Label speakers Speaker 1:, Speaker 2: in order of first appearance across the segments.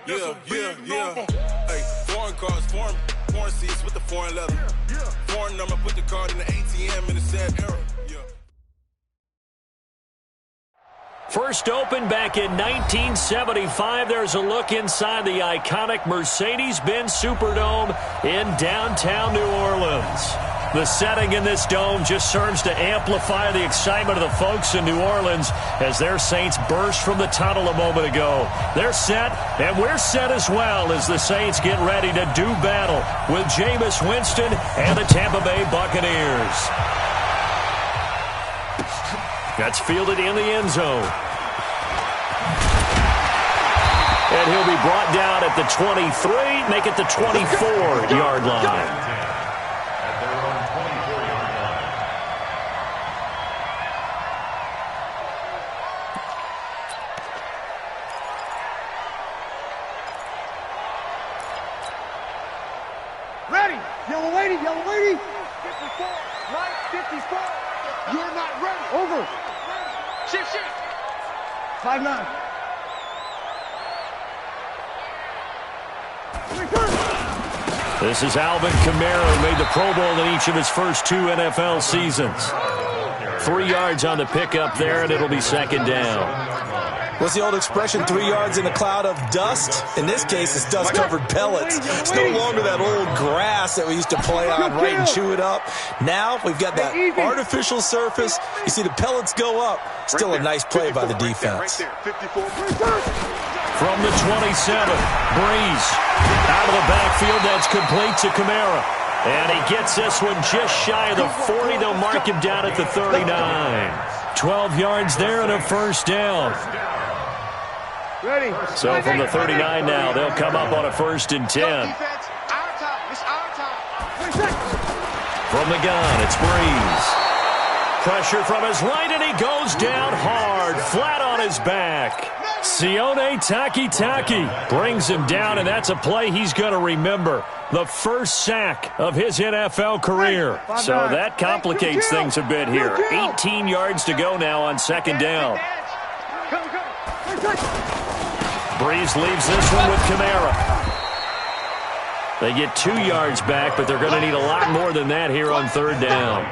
Speaker 1: Yeah. Hey, foreign cars, foreign seats with the foreign leather. Foreign number, put the card in the ATM in the sad era.
Speaker 2: First opened back in 1975. There's a look inside the iconic Mercedes-Benz Superdome in downtown New Orleans. The setting in this dome just serves to amplify the excitement of the folks in New Orleans as their Saints burst from the tunnel a moment ago. They're set, and we're set as well as the Saints get ready to do battle with Jameis Winston and the Tampa Bay Buccaneers. That's fielded in the end zone. And he'll be brought down at the 23, make it the 24-yard line.
Speaker 3: Ready! Yellow lady! 54! Right, 54! You're not ready! Over! Shift! 5-9.
Speaker 2: This is Alvin Kamara, who made the Pro Bowl in each of his first 2 NFL seasons. 3 yards on the pickup there, and it'll be second down.
Speaker 4: What's the old expression, 3 yards in a cloud of dust? In this case, it's dust-covered pellets. It's no longer that old grass that we used to play on, right, and chew it up. Now we've got that artificial surface. You see the pellets go up. Still a nice play by the defense.
Speaker 2: From the 27, Breeze. Out of the backfield, that's complete to Kamara. And he gets this one just shy of the 40. They'll mark him down at the 39. 12 yards there and a first down.
Speaker 3: Ready.
Speaker 2: So from the 39 now, they'll come up on a 1st and 10. From the gun, it's Breeze. Pressure from his right, and he goes down hard, flat on his back. Sione Takitaki brings him down, and that's a play he's going to remember. The first sack of his NFL career. So that complicates things a bit here. 18 yards to go now on second down. Breeze leaves this one with Kamara. They get 2 yards back, but they're going to need a lot more than that here on third down.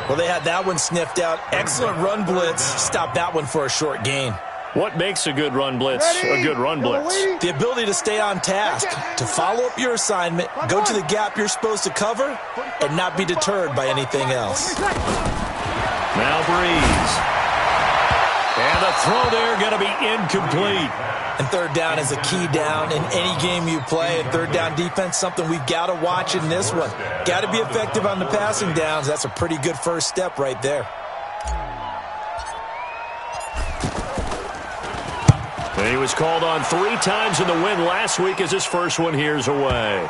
Speaker 4: Well, they had that one sniffed out. Excellent run blitz. Stop that one for a short gain.
Speaker 2: What makes a good run blitz a good run blitz?
Speaker 4: The ability to stay on task, to follow up your assignment, go to the gap you're supposed to cover, and not be deterred by anything else.
Speaker 2: Now Breeze. And the throw there going to be incomplete.
Speaker 4: And third down is a key down in any game you play. And third down defense, something we've got to watch in this one. Got to be effective on the passing downs. That's a pretty good first step right there.
Speaker 2: And he was called on 3 times in the win last week as his first one here's away.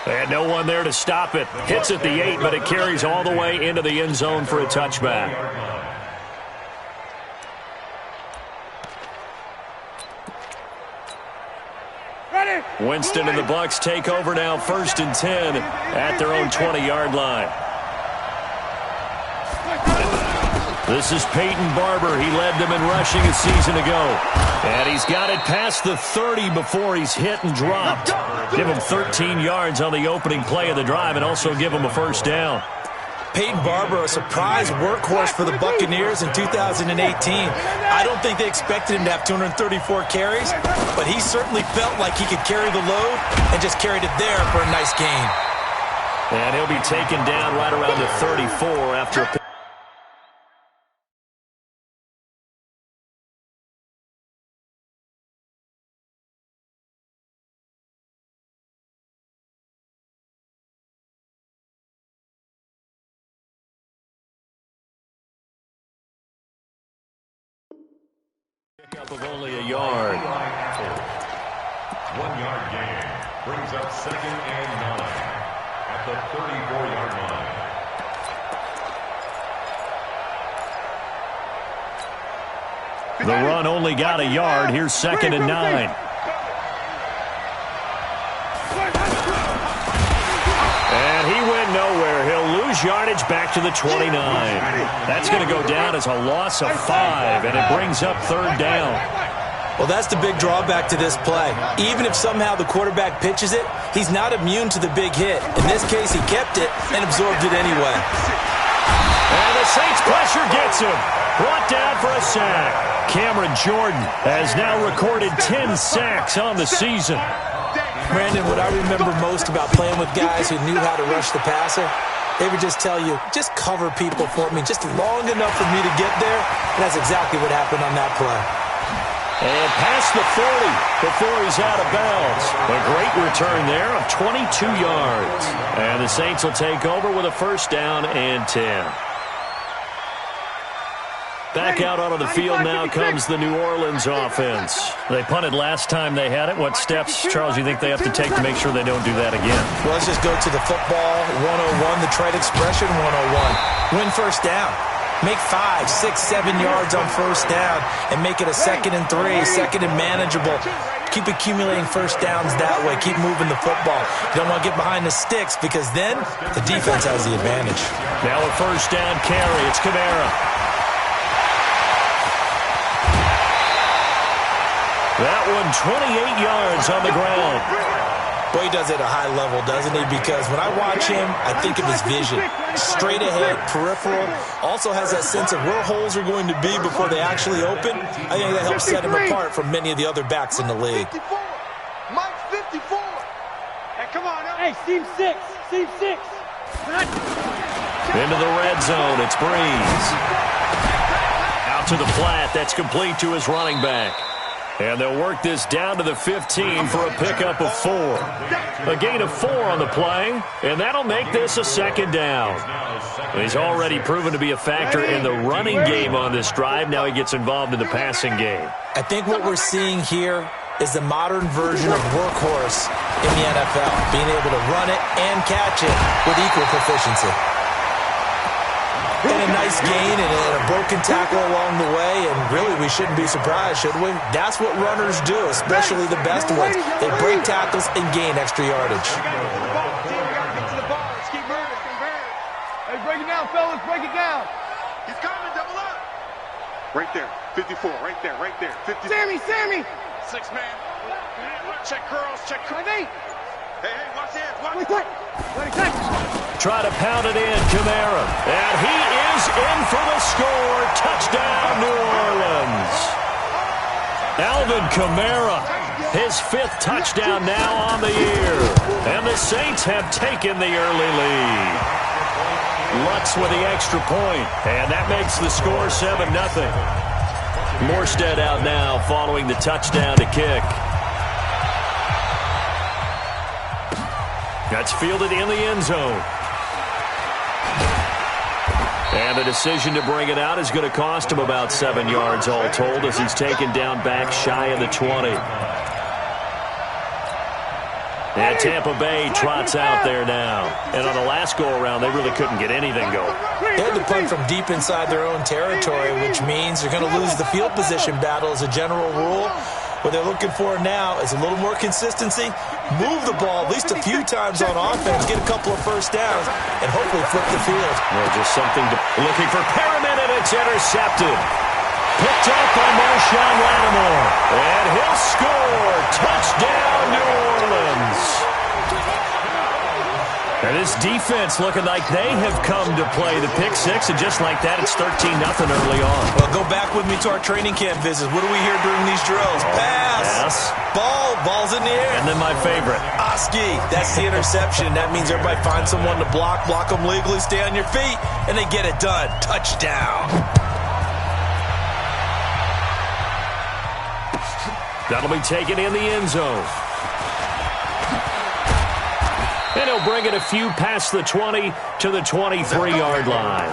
Speaker 2: They had no one there to stop it. Hits at the 8, but it carries all the way into the end zone for a touchback. Winston and the Bucs take over now, 1st and 10 at their own 20-yard line. This is Peyton Barber. He led them in rushing a season ago. And he's got it past the 30 before he's hit and dropped. Give him 13 yards on the opening play of the drive and also give him a first down.
Speaker 4: Peyton Barber, a surprise workhorse for the Buccaneers in 2018. I don't think they expected him to have 234 carries, but he certainly felt like he could carry the load and just carried it there for a nice gain.
Speaker 2: And he'll be taken down right around the 34 after a pickup of only a yard.
Speaker 5: 1 yard gain brings up 2nd and 9 at the 34-yard line.
Speaker 2: The run only got a yard. Here's 2nd and 9. And he went nowhere. He'll lose yardage back to the 29. That's going to go down as a loss of 5, and it brings up third down.
Speaker 4: Well, that's the big drawback to this play. Even if somehow the quarterback pitches it, he's not immune to the big hit. In this case, he kept it and absorbed it anyway.
Speaker 2: And the Saints pressure gets him. Brought down for a sack. Cameron Jordan has now recorded 10 sacks on the season.
Speaker 4: Brandon, what I remember most about playing with guys who knew how to rush the passer, they would just tell you, just cover people for me, just long enough for me to get there. And that's exactly what happened on that play.
Speaker 2: And past the 40 before he's out of bounds. A great return there of 22 yards. And the Saints will take over with a first down and 10. Back out onto the field now comes the New Orleans offense. They punted last time they had it. What steps, Charles, you think they have to take to make sure they don't do that again?
Speaker 4: Well, let's just go to the football 101, the trade expression 101. Win first down. Make 5, 6, 7 yards on first down and make it a 2nd and 3, 2nd and manageable. Keep accumulating first downs that way. Keep moving the football. You don't want to get behind the sticks because then the defense has the advantage.
Speaker 2: Now a first down carry. It's Kamara. That one 28 yards on the ground.
Speaker 4: Boy, he does it at a high level, doesn't he? Because when I watch him, I think of his vision. Straight ahead, peripheral. Also has that sense of where holes are going to be before they actually open. I think that helps set him apart from many of the other backs in the league.
Speaker 3: Mike's 54. Hey, come on. Hey, Steve 6. Steve 6.
Speaker 2: Into the red zone. It's Breeze. Out to the flat. That's complete to his running back. And they'll work this down to the 15 for a pickup of 4. A gain of 4 on the play, and that'll make this a second down. He's already proven to be a factor in the running game on this drive. Now he gets involved in the passing game.
Speaker 4: I think what we're seeing here is the modern version of workhorse in the NFL, being able to run it and catch it with equal proficiency. And a nice gain and a broken tackle along the way, and really we shouldn't be surprised, should we? That's what runners do, especially the best ones. They break tackles and gain extra yardage.
Speaker 3: Hey, break it down, fellas, break it down. He's coming, double up.
Speaker 6: Right there, 54, right there, 54.
Speaker 3: Sammy.
Speaker 6: 6 man. Check curls, check curls.
Speaker 3: Hey,
Speaker 6: watch hands, watch.
Speaker 3: wait.
Speaker 2: Try to pound it in, Kamara. And he is in for the score. Touchdown, New Orleans. Alvin Kamara, his 5th touchdown now on the year. And the Saints have taken the early lead. Lutz with the extra point, and that makes the score 7-0. Morstead out now following the touchdown to kick. That's fielded in the end zone. And the decision to bring it out is going to cost him about 7 yards all told as he's taken down back shy of the 20. And Tampa Bay trots out there now. And on the last go-around, they really couldn't get anything going.
Speaker 4: They had to punt from deep inside their own territory, which means they're going to lose the field position battle as a general rule. What they're looking for now is a little more consistency, move the ball at least a few times on offense, get a couple of first downs, and hopefully flip the field.
Speaker 2: Well, just something to looking for Perriman, and it's intercepted. Picked up by Marshawn Lattimore. And he'll score. Touchdown, New Orleans. And this defense looking like they have come to play the pick 6, and just like that, it's 13-0 early on.
Speaker 4: Well, go back with me to our training camp visits. What do we hear during these drills? Pass. Ball's in the air.
Speaker 2: And then my favorite.
Speaker 4: Oski, that's the interception. That means everybody finds someone to block them legally, stay on your feet, and they get it done. Touchdown.
Speaker 2: That'll be taken in the end zone. And he'll bring it a few past the 20 to the 23-yard line.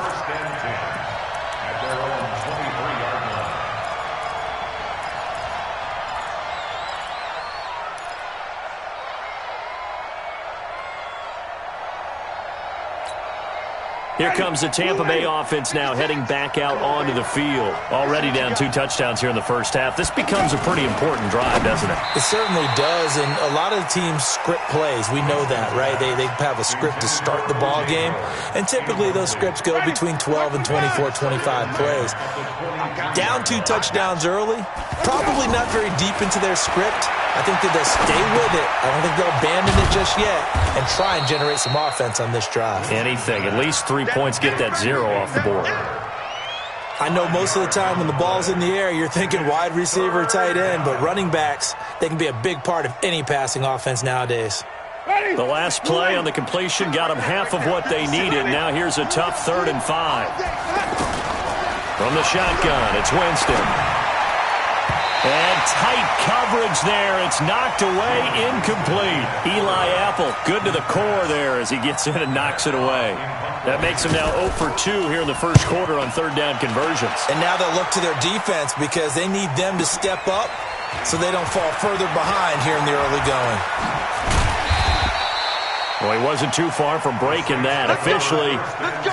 Speaker 2: Here comes the Tampa Bay offense now heading back out onto the field. Already down 2 touchdowns here in the first half. This becomes a pretty important drive, doesn't it?
Speaker 4: It certainly does, and a lot of the teams script plays. We know that, right? They have a script to start the ball game, and typically those scripts go between 12 and 24, 25 plays. Down 2 touchdowns early, probably not very deep into their script. I think that they'll stay with it. I don't think they'll abandon it just yet and try and generate some offense on this drive.
Speaker 2: Anything. At least 3 points, get that 0 off the board.
Speaker 4: I know most of the time when the ball's in the air, you're thinking wide receiver, tight end, but running backs, they can be a big part of any passing offense nowadays.
Speaker 2: The last play on the completion got them half of what they needed. Now here's a tough 3rd and 5. From the shotgun, it's Winston. And tight coverage there. It's knocked away, incomplete. Eli Apple, good to the core there as he gets in and knocks it away. That makes him now 0 for 2 here in the first quarter on 3rd down conversions.
Speaker 4: And now they'll look to their defense because they need them to step up so they don't fall further behind here in the early going.
Speaker 2: Well, he wasn't too far from breaking that. Officially,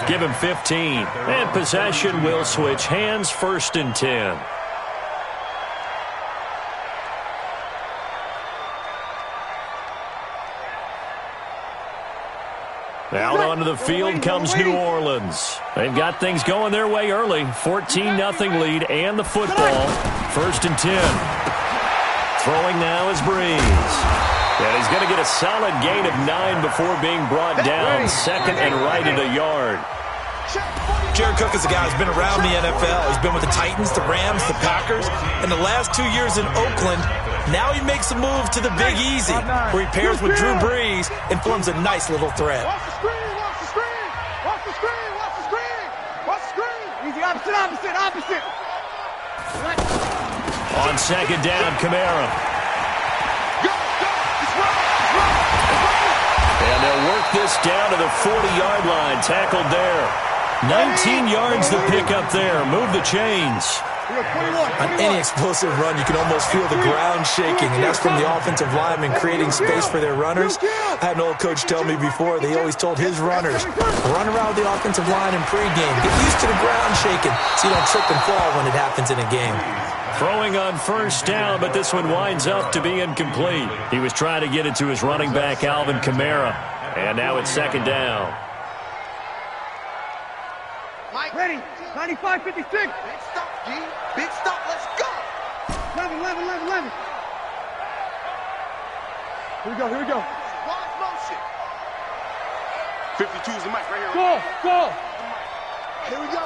Speaker 2: give him 15. And possession will switch hands, 1st and 10. Out onto the field comes New Orleans. They've got things going their way early. 14-0 lead and the football. 1st and 10. Throwing now is Breeze. And he's going to get a solid gain of 9 before being brought down. 2nd and right at a yard.
Speaker 4: Jared Cook is a guy who's been around the NFL. He's been with the Titans, the Rams, the Packers. In the last 2 years in Oakland, now he makes a move to the Big Easy, where he pairs with Drew Brees and forms a nice little threat.
Speaker 3: Watch the screen, watch the screen, watch the screen, watch the screen, watch the screen. Easy, opposite.
Speaker 2: On 2nd down, Kamara. And they'll work this down to the 40-yard line. Tackled there. 19 yards to pick up there. Move the chains.
Speaker 4: On any explosive run, you can almost feel the ground shaking, and that's from the offensive linemen creating space for their runners. I had an old coach tell me before, they always told his runners, run around the offensive line in pregame. Get used to the ground shaking so you don't trip and fall when it happens in a game.
Speaker 2: Throwing on 1st down, but this one winds up to be incomplete. He was trying to get it to his running back, Alvin Kamara. And now it's 2nd down.
Speaker 3: Mike, ready. 95, 56. Big stop, G. Big stop. Let's go. 11. Here we go. Launch motion. 52 is the mic right here. Go. Here we go.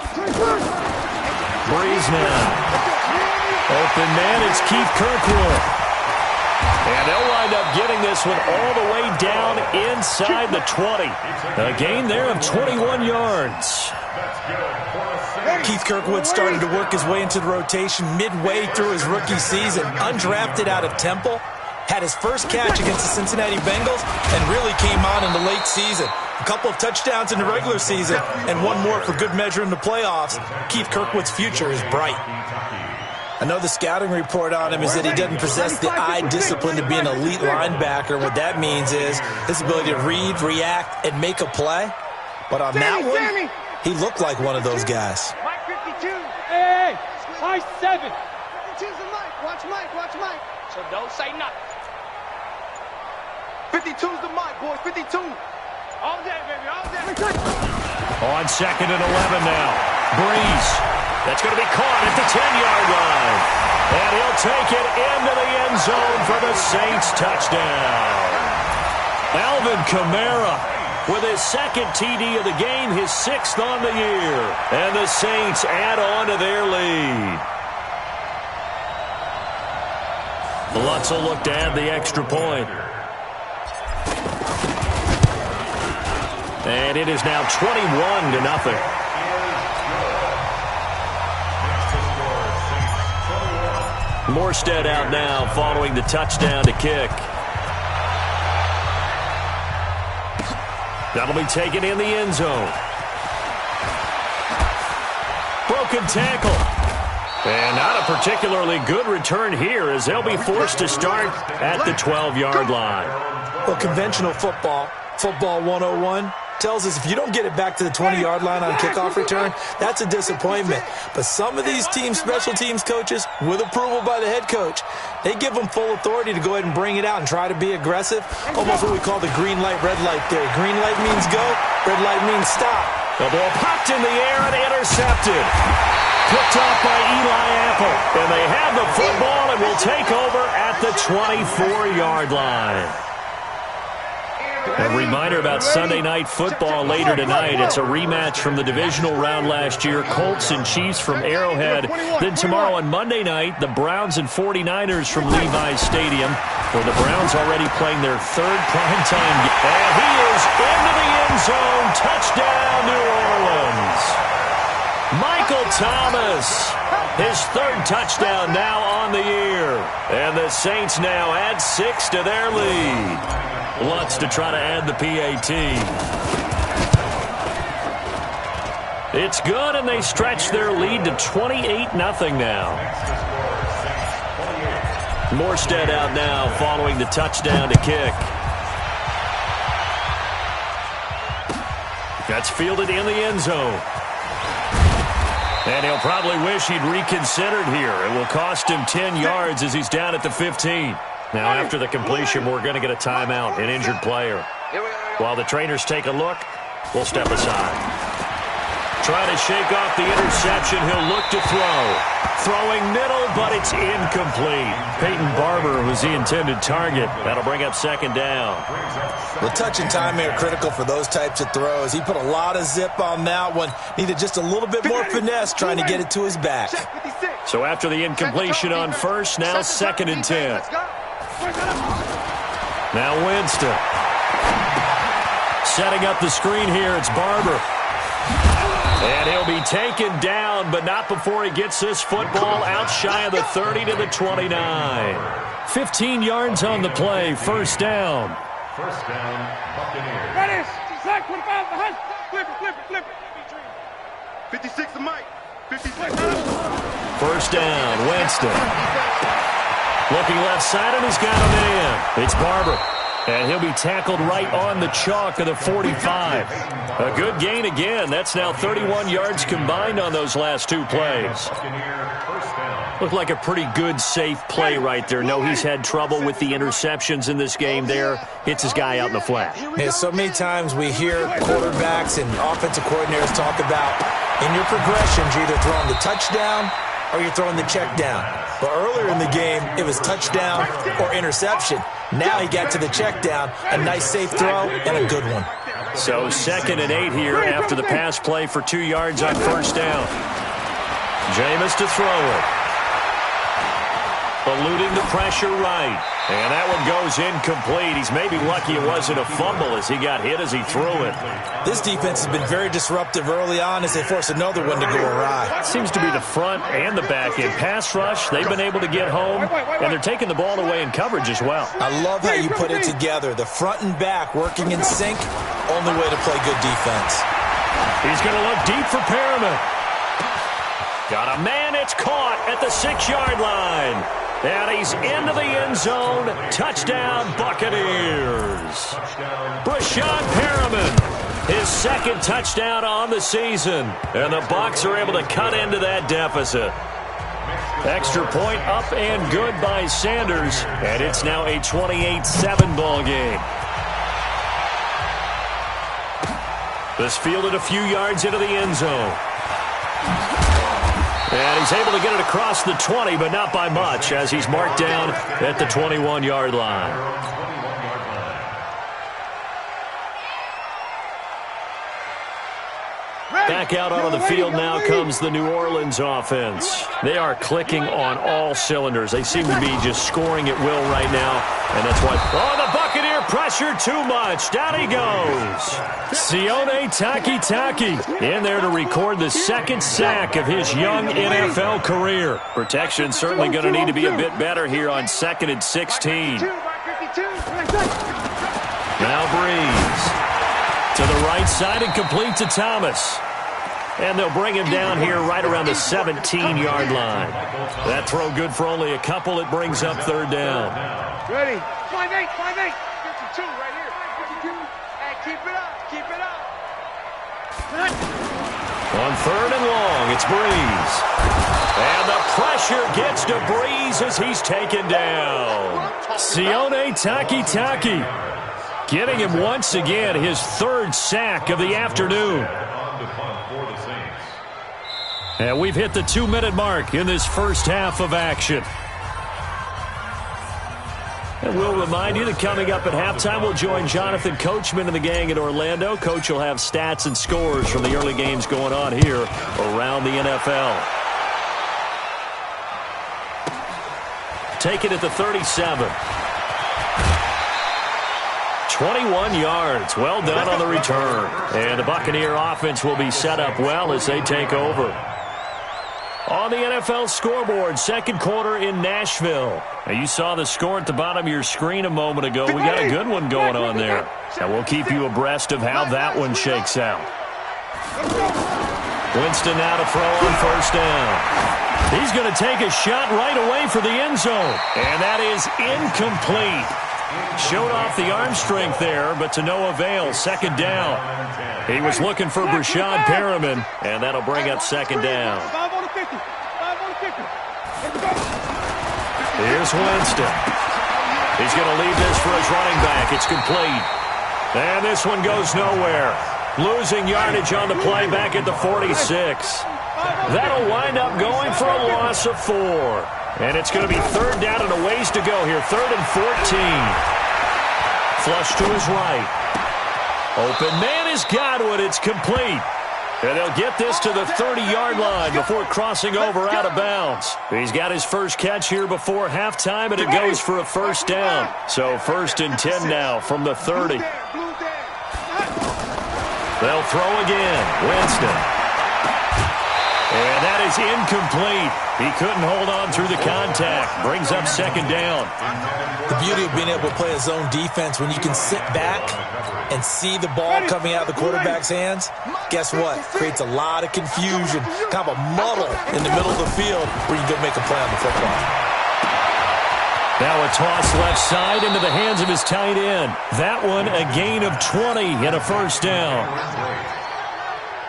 Speaker 2: Breeze now. Open man, it's Keith Kirkwood. And they'll wind up getting this one all the way down inside the 20. A gain there of 21 yards.
Speaker 4: Keith Kirkwood started to work his way into the rotation midway through his rookie season. Undrafted out of Temple, had his first catch against the Cincinnati Bengals, and really came on in the late season. A couple of touchdowns in the regular season, and one more for good measure in the playoffs. Keith Kirkwood's future is bright. Another scouting report on him is that he doesn't possess the eye discipline to be an elite linebacker. What that means is his ability to read, react, and make a play. But on that one, he looked like one of those guys.
Speaker 3: Mike 52. Hey, high 7. 52's the mic. Watch Mike. So don't say nothing. 52's the mic, boys. 52. All day, baby, all day.
Speaker 2: On 2nd and 11 now. Breeze. That's going to be caught at the 10-yard line. And he'll take it into the end zone for the Saints touchdown. Alvin Kamara with his 2nd TD of the game, his 6th on the year. And the Saints add on to their lead. Lutz will look to add the extra point. And it is now 21-0. Morstead out now following the touchdown to kick. That'll be taken in the end zone. Broken tackle. And not a particularly good return here as they'll be forced to start at the 12-yard line.
Speaker 4: Well, conventional football 101, tells us if you don't get it back to the 20-yard line on kickoff return, that's a disappointment. But some of these special teams coaches, with approval by the head coach, they give them full authority to go ahead and bring it out and try to be aggressive, almost what we call the green light, red light theory. Green light means go, red light means stop.
Speaker 2: The ball popped in the air and intercepted. Picked off by Eli Apple. And they have the football and will take over at the 24-yard line. A reminder about Sunday Night Football later tonight. It's a rematch from the divisional round last year. Colts and Chiefs from Arrowhead. Then tomorrow on Monday night, the Browns and 49ers from Levi's Stadium, where the Browns already playing their third primetime game. And he is into the end zone. Touchdown, New Orleans. Michael Thomas, his third touchdown now on the year. And the Saints now add 6 to their lead. Lutz to try to add the PAT. It's good, and they stretch their lead to 28-0 now. Morstead out now following the touchdown to kick. That's fielded in the end zone. And he'll probably wish he'd reconsidered here. It will cost him 10 yards as he's down at the 15. Now, after the completion, we're going to get a timeout, an injured player. While the trainers take a look, we'll step aside. Trying to shake off the interception, he'll look to throw. Throwing middle, but it's incomplete. Peyton Barber was the intended target. That'll bring up second down.
Speaker 4: The touch and time are critical for those types of throws. He put a lot of zip on that one. Needed just a little bit more finesse trying to get it to his back.
Speaker 2: So after the incompletion on first, now 2nd and 10. Now Winston. Setting up the screen here, it's Barber. And he'll be taken down, but not before he gets this football out shy of the 30 to the 29. 15 yards on the play, first down.
Speaker 5: First down, Buccaneers.
Speaker 3: That is, Zach, 25 behind. Flip it. 56 to Mike. 56.
Speaker 2: First down, Winston. Looking left side, and he's got a man. It's Barber. And he'll be tackled right on the chalk of the 45. A good gain again. That's now 31 yards combined on those last two plays. Looked like a pretty good, safe play right there. No, he's had trouble with the interceptions in this game there. Hits his guy out in the flat.
Speaker 4: Yeah, so many times we hear quarterbacks and offensive coordinators talk about in your progressions, you're either throwing the touchdown or you're throwing the check down. But earlier in the game, it was touchdown or interception. Now he got to the check down, a nice safe throw, and a good one.
Speaker 2: So 2nd and 8 here after the pass play for 2 yards on first down. Jameis to throw it. Eluding the pressure right. And that one goes incomplete. He's maybe lucky it wasn't a fumble as he got hit as he threw it.
Speaker 4: This defense has been very disruptive early on as they force another one to go awry.
Speaker 2: Seems to be the front and the back end. Pass rush, they've been able to get home, and they're taking the ball away in coverage as well.
Speaker 4: I love how you put it together. The front and back working in sync, only way to play good defense.
Speaker 2: He's going to look deep for Perriman. Got a man, it's caught at the 6-yard line. And he's into the end zone. Touchdown, Buccaneers. Brashad Perriman, his 2nd touchdown on the season. And the Bucs are able to cut into that deficit. Extra point up and good by Sanders. And it's now a 28-7 ball game. This fielded a few yards into the end zone. And he's able to get it across the 20, but not by much, as he's marked down at the 21-yard line. Back out onto the field now comes the New Orleans offense. They are clicking on all cylinders. They seem to be just scoring at will right now, and that's why... Oh, the Buccaneer pressure too much. Down he goes. Sione Takitaki in there to record the 2nd sack of his young NFL career. Protection certainly going to need to be a bit better here on 2nd and 16. Now Breeze to the right side and complete to Thomas. And they'll bring him down here right around the 17-yard line. That throw good for only a couple. It brings up 3rd down.
Speaker 3: Ready. 5-8. 52 right here. 52. Hey, keep it up.
Speaker 2: On 3rd and long, it's Breeze. And the pressure gets to Breeze as he's taken down. Sione Takitaki getting him once again his 3rd sack of the afternoon. And we've hit the 2-minute mark in this first half of action. And we'll remind you that coming up at halftime, we'll join Jonathan Coachman and the gang in Orlando. Coach will have stats and scores from the early games going on here around the NFL. Take it at the 37. 21 yards. Well done on the return. And the Buccaneer offense will be set up well as they take over. On the NFL scoreboard, second quarter in Nashville. Now, you saw the score at the bottom of your screen a moment ago. We got a good one going on there. And we'll keep you abreast of how that one shakes out. Winston now to throw on first down. He's going to take a shot right away for the end zone. And that is incomplete. Showed off the arm strength there, but to no avail. Second down. He was looking for Brashad Perriman, and that'll bring up second down. Here's Winston. He's going to leave this for his running back. It's complete. And this one goes nowhere. Losing yardage on the play back at the 46. That'll wind up going for a loss of 4. And it's going to be 3rd down and a ways to go here. 3rd and 14. Flush to his right. Open man is Godwin. It's complete. And they'll get this to the 30-yard line before crossing over out of bounds. He's got his first catch here before halftime, and it goes for a first down. So 1st and 10 now from the 30. They'll throw again. Winston. And that is incomplete. He couldn't hold on through the contact. Brings up second down.
Speaker 4: The beauty of being able to play a zone defense when you can sit back and see the ball coming out of the quarterback's hands, guess what? Creates a lot of confusion, kind of a muddle in the middle of the field where you can go make a play on the football.
Speaker 2: Now a toss left side into the hands of his tight end. That one a gain of 20 and a first down.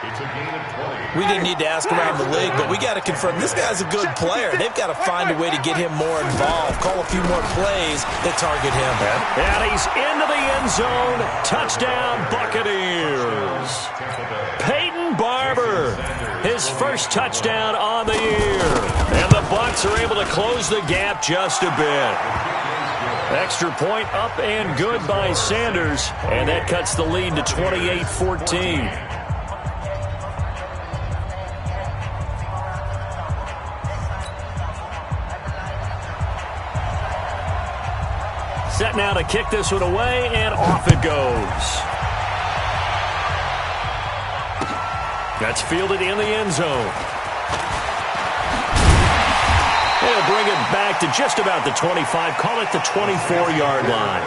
Speaker 5: It's a gain of 20.
Speaker 4: We didn't need to ask around the league, but we got to confirm this guy's a good player. They've got to find a way to get him more involved, call a few more plays that target him.
Speaker 2: And he's into the end zone. Touchdown, Buccaneers. Peyton Barber, his first touchdown on the year. And the Bucs are able to close the gap just a bit. Extra point up and good by Sanders, and that cuts the lead to 28-14. Set now to kick this one away, and off it goes. That's fielded in the end zone. They'll bring it back to just about the 25. Call it the 24-yard line.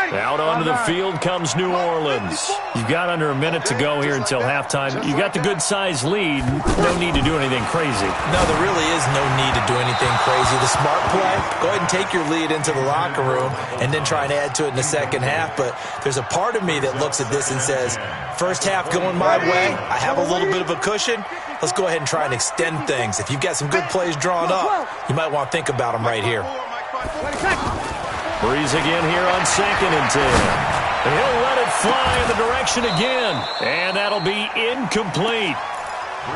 Speaker 2: Out onto the field comes New Orleans. You've got under a minute to go here until halftime. You got the good-sized lead. No need to do anything crazy.
Speaker 4: No, there really is no need to do anything crazy. The smart play, go ahead and take your lead into the locker room and then try and add to it in the second half. But there's a part of me that looks at this and says, first half going my way, I have a little bit of a cushion. Let's go ahead and try and extend things. If you've got some good plays drawn up, you might want to think about them right here.
Speaker 2: Breeze again here on 2nd and 10. He'll let it fly in the direction again. And that'll be incomplete.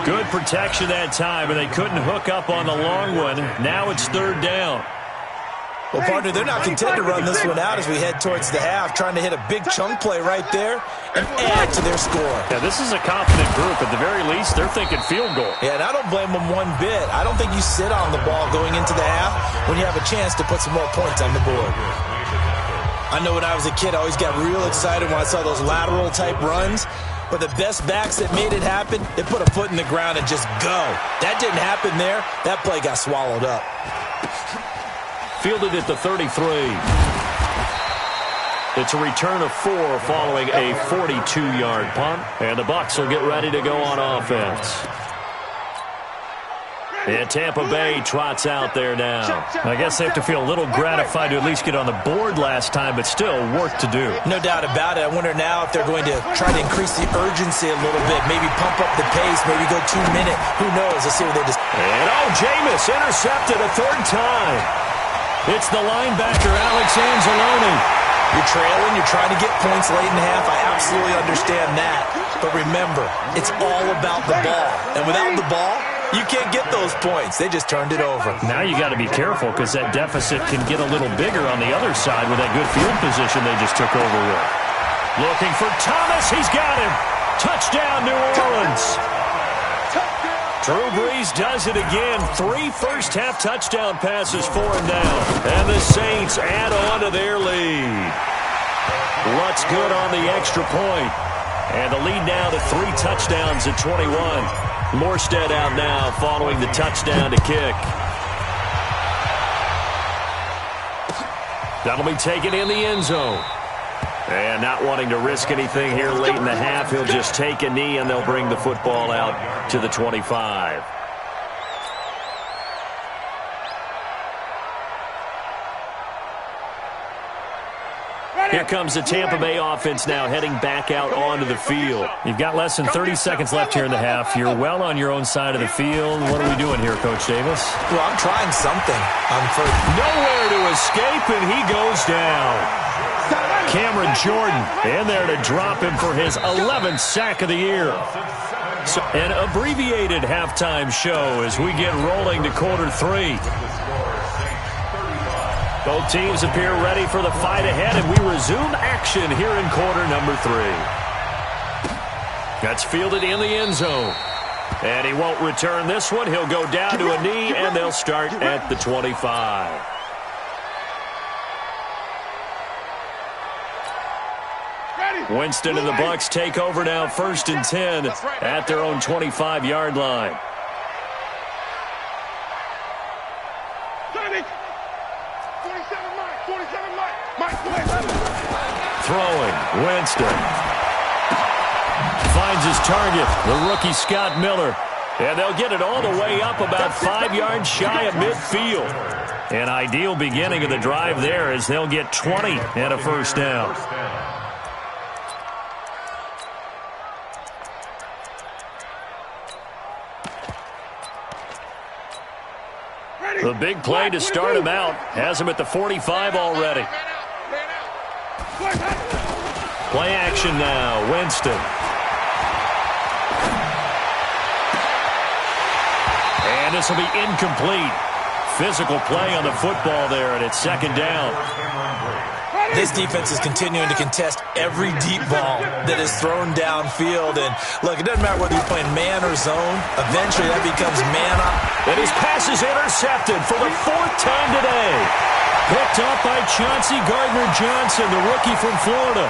Speaker 2: Good protection that time, and they couldn't hook up on the long one. Now it's 3rd down.
Speaker 4: Well, partner, they're not content to run this one out as we head towards the half, trying to hit a big chunk play right there and add to their score.
Speaker 2: Yeah, this is a confident group. At the very least, they're thinking field goal.
Speaker 4: Yeah, and I don't blame them one bit. I don't think you sit on the ball going into the half when you have a chance to put some more points on the board. I know when I was a kid, I always got real excited when I saw those lateral-type runs. But the best backs that made it happen, they put a foot in the ground and just go. That didn't happen there. That play got swallowed up.
Speaker 2: Fielded at the 33. It's a return of 4 following a 42-yard punt. And the Bucs will get ready to go on offense. And Tampa Bay trots out there now. I guess they have to feel a little gratified to at least get on the board last time, but still work to do.
Speaker 4: No doubt about it. I wonder now if they're going to try to increase the urgency a little bit, maybe pump up the pace, maybe go 2-minute. Who knows? Let's see what they just...
Speaker 2: And Jameis intercepted a third time. It's the linebacker, Alex Anzalone.
Speaker 4: You're trailing, you're trying to get points late in the half. I absolutely understand that. But remember, it's all about the ball. And without the ball, you can't get those points. They just turned it over.
Speaker 2: Now you got to be careful because that deficit can get a little bigger on the other side with that good field position they just took over with. Looking for Thomas. He's got him. Touchdown, New Orleans. Drew Brees does it again. 3 first-half touchdown passes for him now. And the Saints add on to their lead. Lutz good on the extra point. And the lead now to 3 touchdowns at 21. Morstead out now following the touchdown to kick. That'll be taken in the end zone. And not wanting to risk anything here late in the half, he'll just take a knee and they'll bring the football out to the 25. Here comes the Tampa Bay offense now heading back out onto the field. You've got less than 30 seconds left here in the half. You're well on your own side of the field. What are we doing here, Coach Davis?
Speaker 4: Well, I'm trying something.
Speaker 2: Nowhere to escape, and he goes down. Cameron Jordan in there to drop him for his 11th sack of the year. So, an abbreviated halftime show as we get rolling to quarter 3. Both teams appear ready for the fight ahead, and we resume action here in quarter number 3. That's fielded in the end zone. And he won't return this one. He'll go down to a knee, and they'll start at the 25. Winston and the Bucs take over now, 1st and 10 at their own 25-yard line. Throwing, Winston. Finds his target, the rookie Scott Miller. And they'll get it all the way up about 5 yards shy of midfield. An ideal beginning of the drive there as they'll get 20 and a first down. The big play to start him out has him at the 45 already. Play action now, Winston. And this will be incomplete. Physical play on the football there, and it's 2nd down.
Speaker 4: This defense is continuing to contest every deep ball that is thrown downfield. And, look, it doesn't matter whether you're playing man or zone. Eventually, that becomes man up.
Speaker 2: And his pass is intercepted for the 4th time today. Picked up by Chauncey Gardner-Johnson, the rookie from Florida.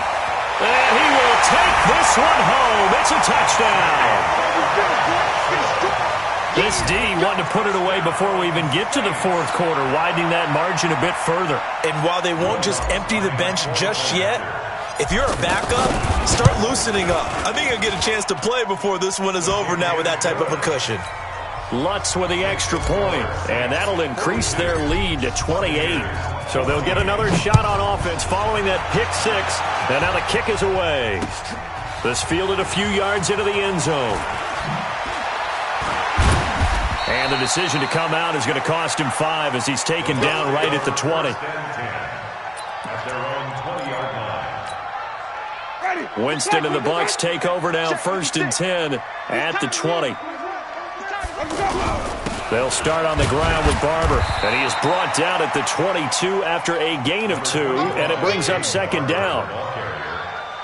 Speaker 2: And he will take this one home. It's a touchdown. This D wanted to put it away before we even get to the 4th quarter, widening that margin a bit further.
Speaker 4: And while they won't just empty the bench just yet, if you're a backup, start loosening up. I think you'll get a chance to play before this one is over now with that type of a cushion.
Speaker 2: Lutz with the extra point, and that'll increase their lead to 28. So they'll get another shot on offense following that pick 6, and now the kick is away. This fielded a few yards into the end zone. And the decision to come out is going to cost him 5 as he's taken down right at the 20. Winston and the Bucs take over now, 1st and 10 at the 20. They'll start on the ground with Barber, and he is brought down at the 22 after a gain of 2, and it brings up 2nd down.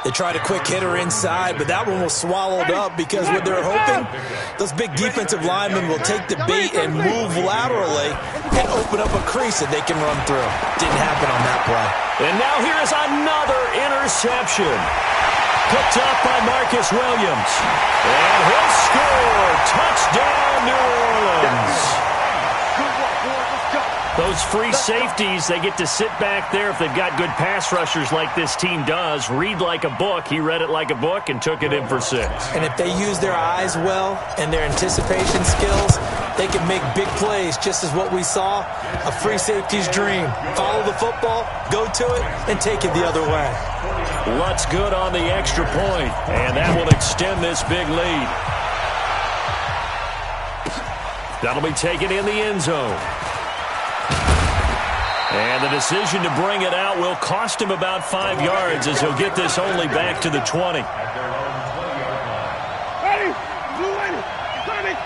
Speaker 4: They tried a quick hitter inside, but that one was swallowed up because what they're hoping, those big defensive linemen will take the bait and move laterally and open up a crease that they can run through. Didn't happen on that play.
Speaker 2: And now here is another interception. Picked up by Marcus Williams. And he'll score. Touchdown, New Orleans. Those free safeties, they get to sit back there if they've got good pass rushers like this team does. Read like a book. He read it like a book and took it in for 6.
Speaker 4: And if they use their eyes well and their anticipation skills, they can make big plays, just as what we saw, a free safety's dream. Follow the football, go to it, and take it the other way.
Speaker 2: Lutz good on the extra point, and that will extend this big lead. That'll be taken in the end zone. And the decision to bring it out will cost him about 5 yards, as he'll get this only back to the 20.
Speaker 3: Ready? Blue ready. Coming.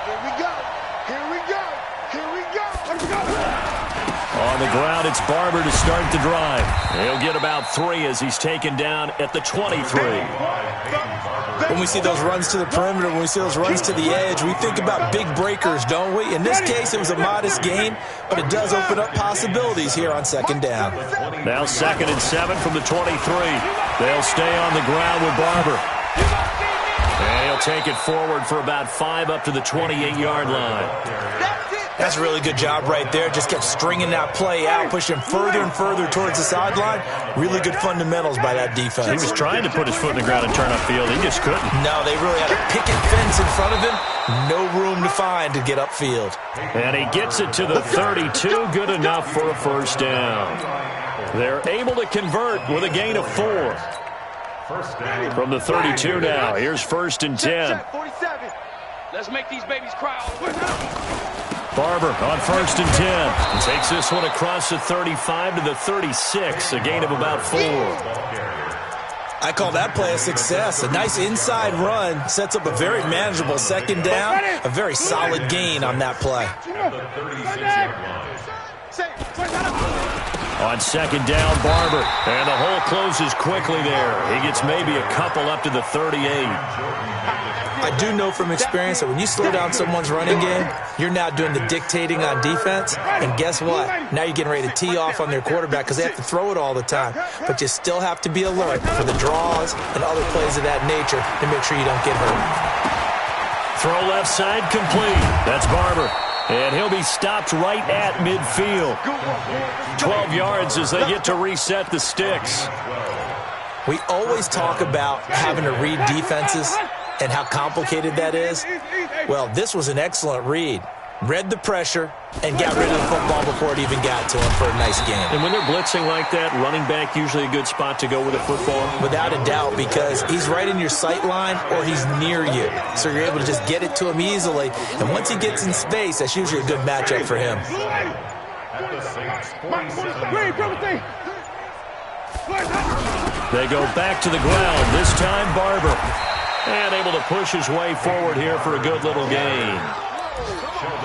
Speaker 3: Here we go. Here we go. Here we go. Let's go.
Speaker 2: On the ground, it's Barber to start the drive. He'll get about 3 as he's taken down at the 23.
Speaker 4: When we see those runs to the perimeter, when we see those runs to the edge, we think about big breakers, don't we? In this case, it was a modest gain, but it does open up possibilities here on second down.
Speaker 2: Now 2nd and 7 from the 23. They'll stay on the ground with Barber. And he'll take it forward for about 5 up to the 28-yard line.
Speaker 4: That's a really good job right there. Just kept stringing that play out, pushing further and further towards the sideline. Really good fundamentals by that defense.
Speaker 2: He was trying to put his foot in the ground and turn upfield. He just couldn't.
Speaker 4: No, they really had a picket fence in front of him. No room to find to get upfield.
Speaker 2: And he gets it to the 32. Good enough for a first down. They're able to convert with a gain of 4. From the 32 now. Here's 1st and 10.
Speaker 6: 47. Let's make these babies cry all the way.
Speaker 2: Barber on 1st and 10. He takes this one across the 35 to the 36. A gain of about 4.
Speaker 4: I call that play a success. A nice inside run sets up a very manageable second down. A very solid gain on that play.
Speaker 2: On 2nd down, Barber. And the hole closes quickly there. He gets maybe a couple up to the 38.
Speaker 4: I do know from experience that when you slow down someone's running game, you're now doing the dictating on defense. And guess what? Now you're getting ready to tee off on their quarterback because they have to throw it all the time. But you still have to be alert for the draws and other plays of that nature to make sure you don't get hurt.
Speaker 2: Throw left side complete. That's Barber. And he'll be stopped right at midfield. 12 yards as they get to reset the sticks.
Speaker 4: We always talk about having to read defenses and how complicated that is. Well, this was an excellent read. Read the pressure and got rid of the football before it even got to him for a nice game.
Speaker 2: And when they're blitzing like that, running back usually a good spot to go with a football?
Speaker 4: Without a doubt, because he's right in your sight line or he's near you. So you're able to just get it to him easily. And once he gets in space, that's usually a good matchup for him.
Speaker 2: They go back to the ground. This time, Barber. And able to push his way forward here for a good little gain.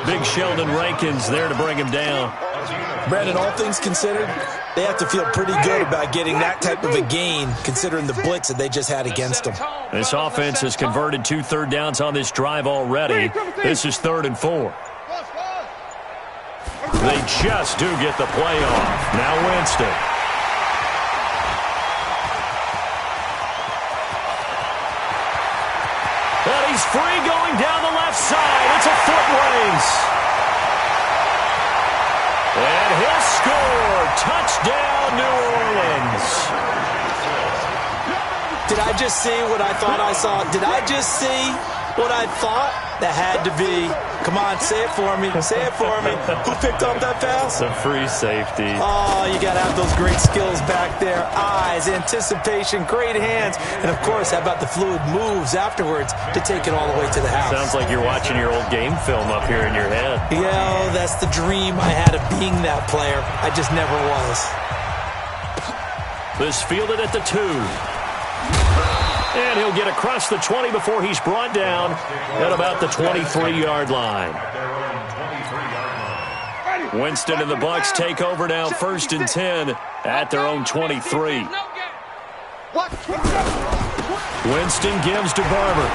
Speaker 2: Big Sheldon Rankins there to bring him down.
Speaker 4: Brandon, all things considered, they have to feel pretty good about getting that type of a gain, considering the blitz that they just had against them.
Speaker 2: This offense has converted 2 third downs on this drive already. This is 3rd and 4. They just do get the play off. Now Winston. And he's free going down the left side. It's a foot race. And he'll score. Touchdown, New Orleans.
Speaker 4: Did I just see what I thought I saw? Did I just see what I thought? That had to be. Come on, say it for me. Say it for me. Who picked up that pass?
Speaker 2: The free safety.
Speaker 4: Oh, you got to have those great skills back there. Eyes, anticipation, great hands. And, of course, how about the fluid moves afterwards to take it all the way to the house?
Speaker 2: Sounds like you're watching your old game film up here in your head.
Speaker 4: Yeah, that's the dream I had of being that player. I just never was.
Speaker 2: This fielded at the 2. And he'll get across the 20 before he's brought down at about the 23-yard line. Winston and the Bucs take over now, 1st and 10 at their own 23. Winston gives to Barber.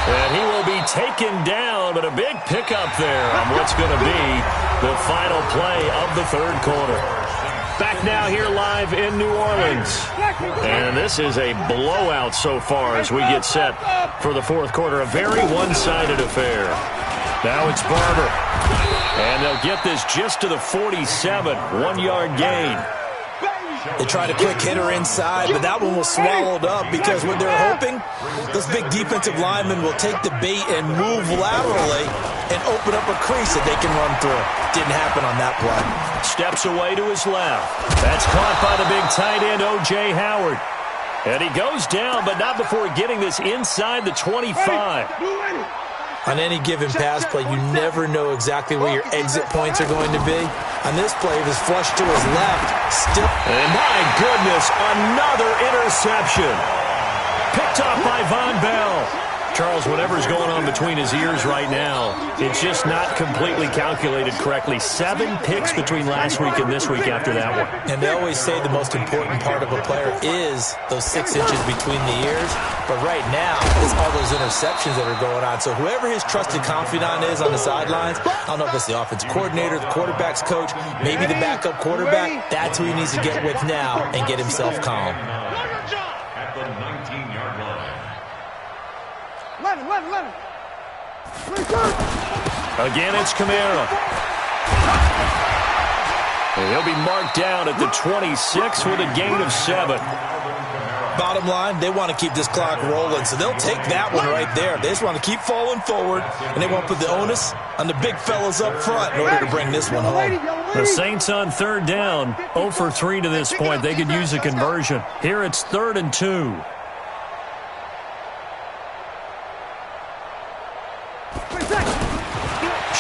Speaker 2: And he will be taken down, but a big pickup there on what's going to be the final play of the 3rd quarter. Back now here live in New Orleans. And this is a blowout so far as we get set for the 4th quarter. A very one-sided affair. Now it's Barber. And they'll get this just to the 47. 1-yard gain.
Speaker 4: They tried a quick hitter inside, but that one was swallowed up because what they're hoping, those big defensive linemen will take the bait and move laterally and open up a crease that they can run through. Didn't happen on that play.
Speaker 2: Steps away to his left. That's caught by the big tight end, O.J. Howard. And he goes down, but not before getting this inside the 25.
Speaker 4: On any given pass play, you never know exactly where your exit points are going to be. On this play, it was flushed to his left. Still.
Speaker 2: And my goodness, another interception. Picked off by Von Bell. Charles, whatever's going on between his ears right now, it's just not completely calculated correctly. 7 picks between last week and this week after that one.
Speaker 4: And they always say the most important part of a player is those 6 inches between the ears. But right now, it's all those interceptions that are going on. So whoever his trusted confidant is on the sidelines, I don't know if it's the offensive coordinator, the quarterback's coach, maybe the backup quarterback, that's who he needs to get with now and get himself calm.
Speaker 5: At the 19-yard line.
Speaker 3: 11.
Speaker 2: Again, it's Kamara. And he'll be marked down at the 26 with a gain of 7.
Speaker 4: Bottom line, they want to keep this clock rolling, so they'll take that one right there. They just want to keep falling forward, and they want to put the onus on the big fellas up front in order to bring this one home.
Speaker 2: The Saints on 3rd down, 0 for 3 to this point. They could use a conversion. Here it's 3rd and 2.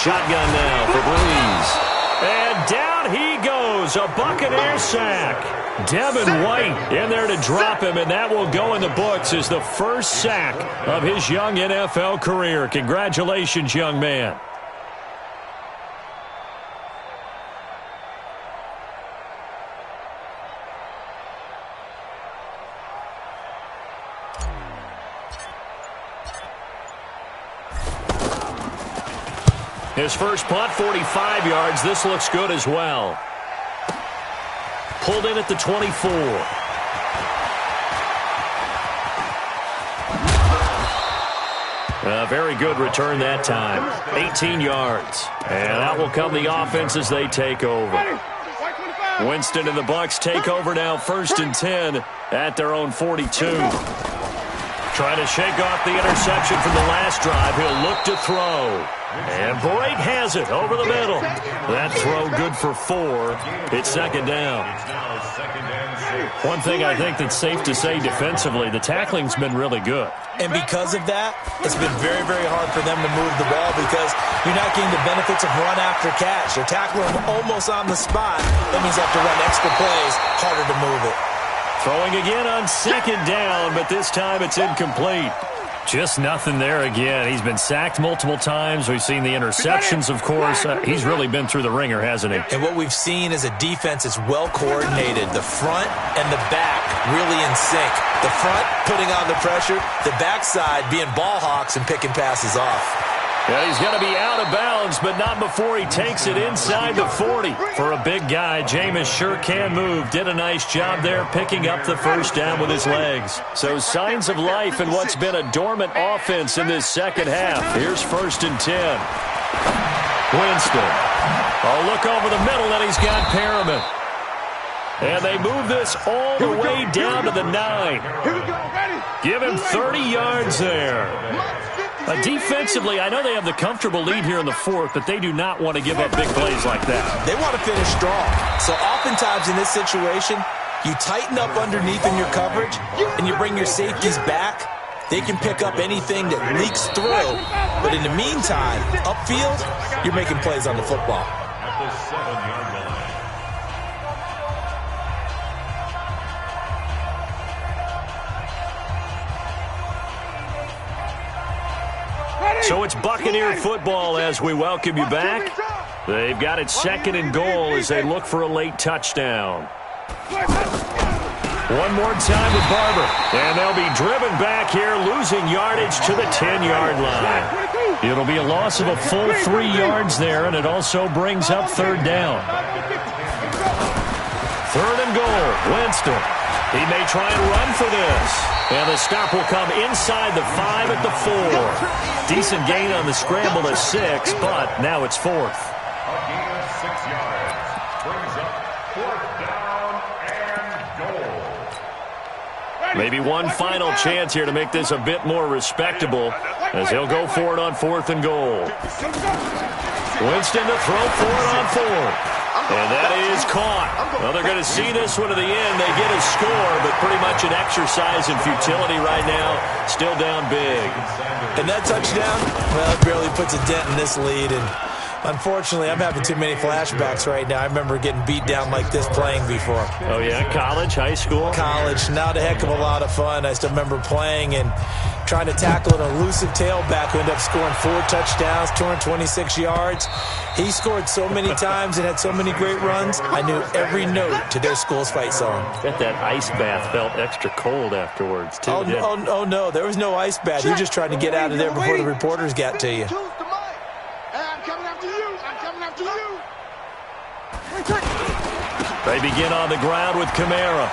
Speaker 2: Shotgun now for Breeze. And down he goes, a Buccaneer sack. Devin White in there to drop him, and that will go in the books as the first sack of his young NFL career. Congratulations, young man. His first punt, 45 yards. This looks good as well. Pulled in at the 24. Very good return that time. 18 yards. And out will come the offense as they take over. Winston and the Bucs take over now, 1st and 10 at their own 42. Trying to shake off the interception from the last drive. He'll look to throw. And Boyd has it over the middle. That throw good for 4. It's 2nd down. One thing I think that's safe to say defensively, the tackling's been really good.
Speaker 4: And because of that, it's been very, very hard for them to move the ball because you're not getting the benefits of run after catch. They're tackling them almost on the spot. That means they have to run extra plays, harder to move it.
Speaker 2: Throwing again on 2nd down, but this time it's incomplete. Just nothing there again. He's been sacked multiple times. We've seen the interceptions, of course. He's really been through the ringer, hasn't he?
Speaker 4: And what we've seen is a defense that's well coordinated. The front and the back really in sync. The front putting on the pressure, the backside being ball hawks and picking passes off.
Speaker 2: Yeah, he's going to be out of bounds, but not before he takes it inside the 40. For a big guy, Jameis sure can move. Did a nice job there picking up the first down with his legs. So signs of life in what's been a dormant offense in this second half. Here's 1st and 10. Winston. A look over the middle, and he's got Perriman. And they move this all the way down to the 9. Give him 30 yards there. Defensively, I know they have the comfortable lead here in the 4th, but they do not want to give up big plays like that.
Speaker 4: They want to finish strong. So oftentimes in this situation, you tighten up underneath in your coverage, and you bring your safeties back. They can pick up anything that leaks through. But in the meantime, upfield, you're making plays on the football.
Speaker 5: At the 7-yard line.
Speaker 2: So it's Buccaneer football as we welcome you back. They've got it 2nd and goal as they look for a late touchdown. One more time with Barber. And they'll be driven back here, losing yardage to the 10-yard line. It'll be a loss of a full 3 yards there, and it also brings up 3rd down. 3rd and goal, Winston. He may try and run for this. And the stop will come inside the 5 at the 4. Decent gain on the scramble to 6, but now it's 4th.
Speaker 5: A gain of 6 yards. Brings up 4th down and
Speaker 2: Maybe one final chance here to make this a bit more respectable as he'll go for it on 4th and goal. Winston to throw for it on 4th. And that is caught. Well, they're going to see this one to the end. They get a score, but pretty much an exercise in futility right now. Still down big.
Speaker 4: And that touchdown, well, it barely puts a dent in this lead. And unfortunately, I'm having too many flashbacks right now. I remember getting beat down like this playing before.
Speaker 2: Oh, yeah? College, high school?
Speaker 4: College. Not a heck of a lot of fun. I still remember playing and trying to tackle an elusive tailback who ended up scoring 4 touchdowns, 226 yards. He scored so many times and had so many great runs, I knew every note to their school's fight song.
Speaker 2: Bet that ice bath felt extra cold afterwards, too.
Speaker 4: Oh, no, there was no ice bath. You're just trying to get out of there before the reporters got to you.
Speaker 6: I'm coming after you. I'm coming after you.
Speaker 2: They begin on the ground with Kamara.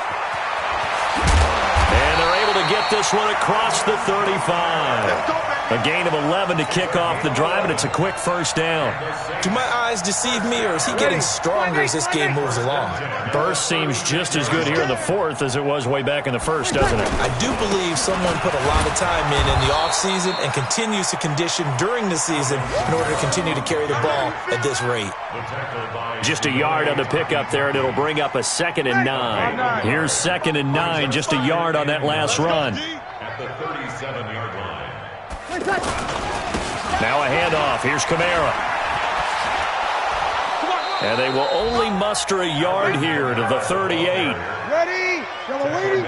Speaker 2: And they're able to get this one across the 35. A gain of 11 to kick off the drive, and it's a quick first down.
Speaker 4: Do my eyes deceive me, or is he getting stronger as this game moves along?
Speaker 2: Burst seems just as good here in the 4th as it was way back in the 1st, doesn't it?
Speaker 4: I do believe someone put a lot of time in the offseason and continues to condition during the season in order to continue to carry the ball at this rate.
Speaker 2: Just a yard on the pickup there, and it'll bring up a 2nd and 9. Here's 2nd and 9, just a yard on that last run.
Speaker 5: At the 37-yard line.
Speaker 2: Now a handoff. Here's Kamara. And they will only muster a yard here to the 38.
Speaker 3: Ready? Yellow lady.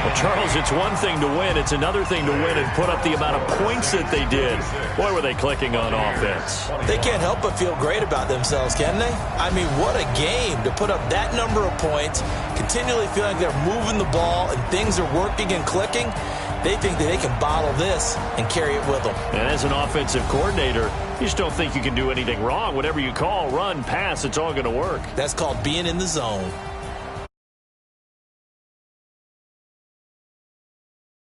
Speaker 2: Well, Charles, it's one thing to win. It's another thing to win and put up the amount of points that they did. Boy, were they clicking on offense.
Speaker 4: They can't help but feel great about themselves, can they? I mean, what a game to put up that number of points, continually feeling like they're moving the ball and things are working and clicking. They think that they can bottle this and carry it with them.
Speaker 2: And as an offensive coordinator, you just don't think you can do anything wrong. Whatever you call, run, pass, it's all going to work.
Speaker 4: That's called being in the zone.